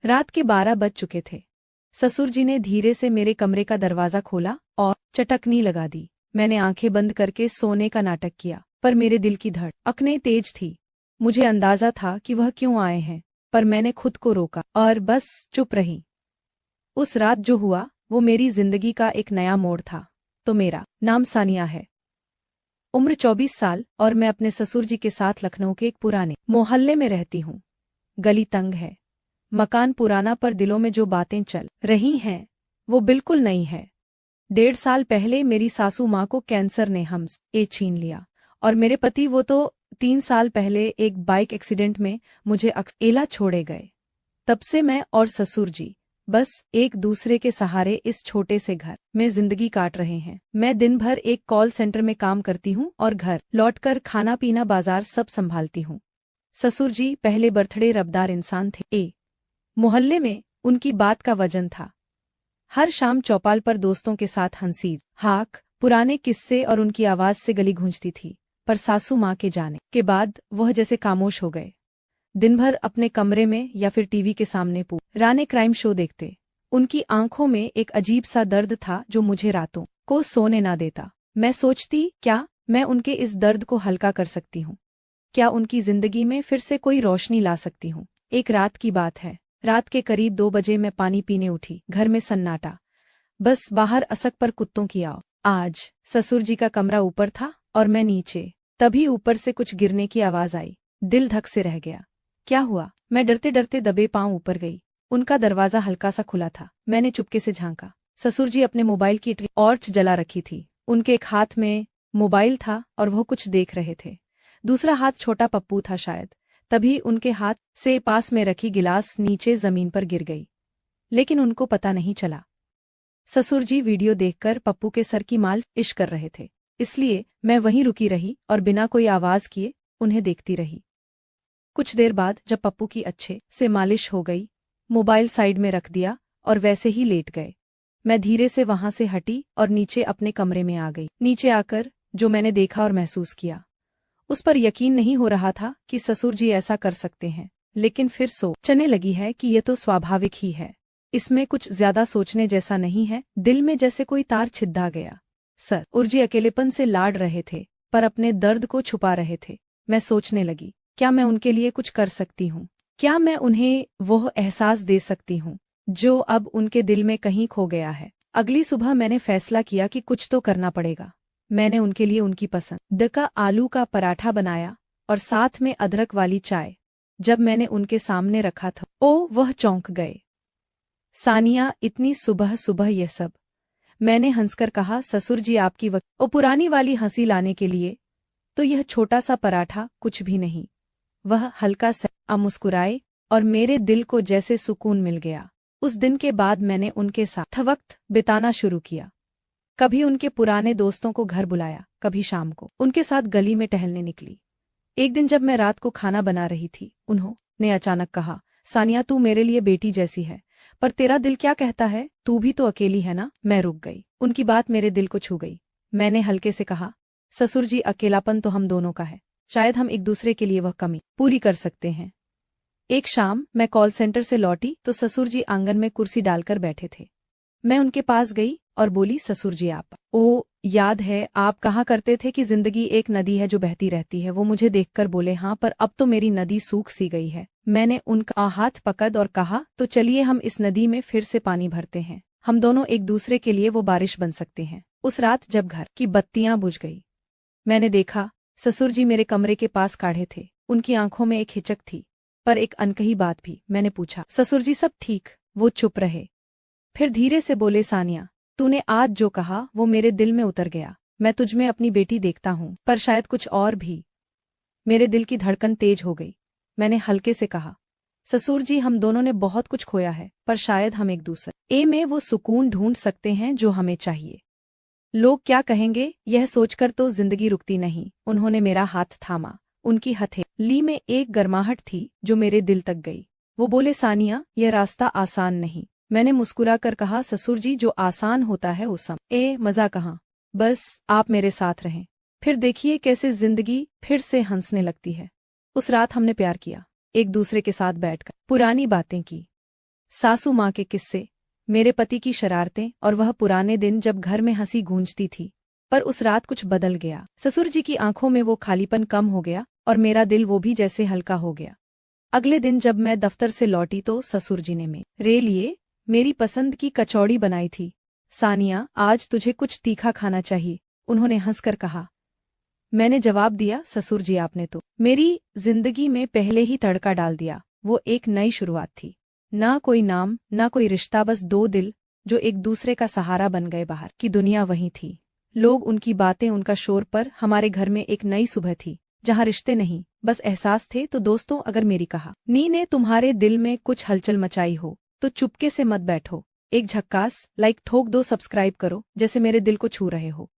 रात के 12 बज चुके थे। ससुर जी ने धीरे से मेरे कमरे का दरवाज़ा खोला और चटकनी लगा दी। मैंने आंखें बंद करके सोने का नाटक किया, पर मेरे दिल की धड़कनें तेज थी। मुझे अंदाजा था कि वह क्यों आए हैं, पर मैंने खुद को रोका और बस चुप रही। उस रात जो हुआ वो मेरी जिंदगी का एक नया मोड़ था। तो मेरा नाम सानिया है, उम्र 24 साल, और मैं अपने ससुर जी के साथ लखनऊ के एक पुराने मोहल्ले में रहती हूँ। गली तंग है, मकान पुराना, पर दिलों में जो बातें चल रही हैं वो बिल्कुल नई है। 1.5 साल पहले मेरी सासू माँ को कैंसर ने हमसे छीन लिया, और मेरे पति वो तो 3 साल पहले एक बाइक एक्सीडेंट में मुझे अकेला छोड़े गए। तब से मैं और ससुर जी बस एक दूसरे के सहारे इस छोटे से घर में जिंदगी काट रहे हैं। मैं दिन भर एक कॉल सेंटर में काम करती हूँ और घर लौटकर खाना पीना बाजार सब संभालती हूँ। ससुर जी पहले बर्थडे रबदार इंसान थे। मोहल्ले में उनकी बात का वजन था। हर शाम चौपाल पर दोस्तों के साथ हंसी हाक, पुराने किस्से और उनकी आवाज से गली गूंजती थी। पर सासू माँ के जाने के बाद वह जैसे खामोश हो गए। दिन भर अपने कमरे में या फिर टीवी के सामने पुराने क्राइम शो देखते। उनकी आंखों में एक अजीब सा दर्द था जो मुझे रातों को सोने ना देता। मैं सोचती, क्या मैं उनके इस दर्द को हल्का कर सकती हूँ? क्या उनकी जिंदगी में फिर से कोई रोशनी ला सकती हूँ? एक रात की बात है। रात के करीब 2 बजे मैं पानी पीने उठी। घर में सन्नाटा, बस बाहर असक पर कुत्तों की आव। आज ससुर जी का कमरा ऊपर था और मैं नीचे। तभी ऊपर से कुछ गिरने की आवाज आई। दिल धक से रह गया। क्या हुआ? मैं डरते डरते दबे पांव ऊपर गई। उनका दरवाजा हल्का सा खुला था। मैंने चुपके से झांका। ससुर जी अपने मोबाइल की टॉर्च जला रखी थी। उनके एक हाथ में मोबाइल था और वह कुछ देख रहे थे। दूसरा हाथ छोटा पप्पू था शायद। तभी उनके हाथ से पास में रखी गिलास नीचे जमीन पर गिर गई, लेकिन उनको पता नहीं चला। ससुर जी वीडियो देखकर पप्पू के सर की मालिश कर रहे थे, इसलिए मैं वहीं रुकी रही और बिना कोई आवाज किए उन्हें देखती रही। कुछ देर बाद जब पप्पू की अच्छे से मालिश हो गई, मोबाइल साइड में रख दिया और वैसे ही लेट गए। मैं धीरे से वहां से हटी और नीचे अपने कमरे में आ गई। नीचे आकर जो मैंने देखा और महसूस किया, उस पर यकीन नहीं हो रहा था कि ससुर जी ऐसा कर सकते हैं। लेकिन फिर सोचने लगी है कि ये तो स्वाभाविक ही है, इसमें कुछ ज्यादा सोचने जैसा नहीं है। दिल में जैसे कोई तार छिद्दा गया। ससुर जी अकेलेपन से लाड़ रहे थे, पर अपने दर्द को छुपा रहे थे। मैं सोचने लगी, क्या मैं उनके लिए कुछ कर सकती हूँ? क्या मैं उन्हें वो एहसास दे सकती हूँ जो अब उनके दिल में कहीं खो गया है? अगली सुबह मैंने फैसला किया कि कुछ तो करना पड़ेगा। मैंने उनके लिए उनकी पसंद का आलू का पराठा बनाया और साथ में अदरक वाली चाय। जब मैंने उनके सामने रखा था, वह चौंक गए। सानिया, इतनी सुबह सुबह ये सब? मैंने हंसकर कहा। ससुर जी आपकी पुरानी वाली हंसी लाने के लिए तो यह छोटा सा पराठा कुछ भी नहीं। वह हल्का सा मुस्कुराए और मेरे दिल को जैसे सुकून मिल गया। उस दिन के बाद मैंने उनके साथ वक्त बिताना शुरू किया। कभी उनके पुराने दोस्तों को घर बुलाया, कभी शाम को उनके साथ गली में टहलने निकली। एक दिन जब मैं रात को खाना बना रही थी, उन्होंने अचानक कहा, सानिया, तू मेरे लिए बेटी जैसी है, पर तेरा दिल क्या कहता है? तू भी तो अकेली है ना? मैं रुक गई। उनकी बात मेरे दिल को छू गई। मैंने हल्के से कहा, ससुर जी, अकेलापन तो हम दोनों का है। शायद हम एक दूसरे के लिए वह कमी पूरी कर सकते हैं। एक शाम मैं कॉल सेंटर से लौटी तो ससुर जी आंगन में कुर्सी डालकर बैठे थे। मैं उनके पास गई और बोली, ससुर जी आप, याद है आप कहा करते थे कि जिंदगी एक नदी है जो बहती रहती है। वो मुझे देखकर बोले, हाँ, पर अब तो मेरी नदी सूख सी गई है। मैंने उनका हाथ पकड़ और कहा, तो चलिए हम इस नदी में फिर से पानी भरते हैं। हम दोनों एक दूसरे के लिए वो बारिश बन सकते हैं। उस रात जब घर की बत्तियां बुझ गई, मैंने देखा ससुर जी मेरे कमरे के पास खड़े थे। उनकी आंखों में एक हिचक थी, पर एक अनकही बात भी। मैंने पूछा, ससुर जी सब ठीक? वो चुप रहे, फिर धीरे से बोले, सानिया, तूने आज जो कहा वो मेरे दिल में उतर गया। मैं तुझमें अपनी बेटी देखता हूँ, पर शायद कुछ और भी। मेरे दिल की धड़कन तेज हो गई। मैंने हल्के से कहा, ससुर जी, हम दोनों ने बहुत कुछ खोया है, पर शायद हम एक दूसरे में वो सुकून ढूंढ सकते हैं जो हमें चाहिए। लोग क्या कहेंगे, यह सोचकर तो जिंदगी रुकती नहीं। उन्होंने मेरा हाथ थामा। उनकी हथेली में एक गर्माहट थी जो मेरे दिल तक गई। वो बोले, सानिया, यह रास्ता आसान नहीं। मैंने मुस्कुरा कर कहा, ससुर जी, जो आसान होता है उस समय मजा कहाँ। बस आप मेरे साथ रहें, फिर देखिए कैसे जिंदगी फिर से हंसने लगती है। उस रात हमने प्यार किया, एक दूसरे के साथ बैठकर पुरानी बातें की। सासू माँ के किस्से, मेरे पति की शरारतें और वह पुराने दिन जब घर में हंसी गूंजती थी। पर उस रात कुछ बदल गया। ससुर जी की आंखों में वो खालीपन कम हो गया और मेरा दिल वो भी जैसे हल्का हो गया। अगले दिन जब मैं दफ्तर से लौटी तो ससुर जी ने मेरे लिए मेरी पसंद की कचौड़ी बनाई थी। सानिया, आज तुझे कुछ तीखा खाना चाहिए, उन्होंने हंसकर कहा। मैंने जवाब दिया, ससुर जी आपने तो मेरी जिंदगी में पहले ही तड़का डाल दिया। वो एक नई शुरुआत थी। ना कोई नाम, ना कोई रिश्ता, बस दो दिल जो एक दूसरे का सहारा बन गए। बाहर की दुनिया वहीं थी, लोग, उनकी बातें, उनका शोर, पर हमारे घर में एक नई सुबह थी जहाँ रिश्ते नहीं बस एहसास थे। तो दोस्तों, अगर मेरी कहानी ने तुम्हारे दिल में कुछ हलचल मचाई हो तो चुपके से मत बैठो, एक झक्कास लाइक ठोक दो, सब्सक्राइब करो जैसे मेरे दिल को छू रहे हो।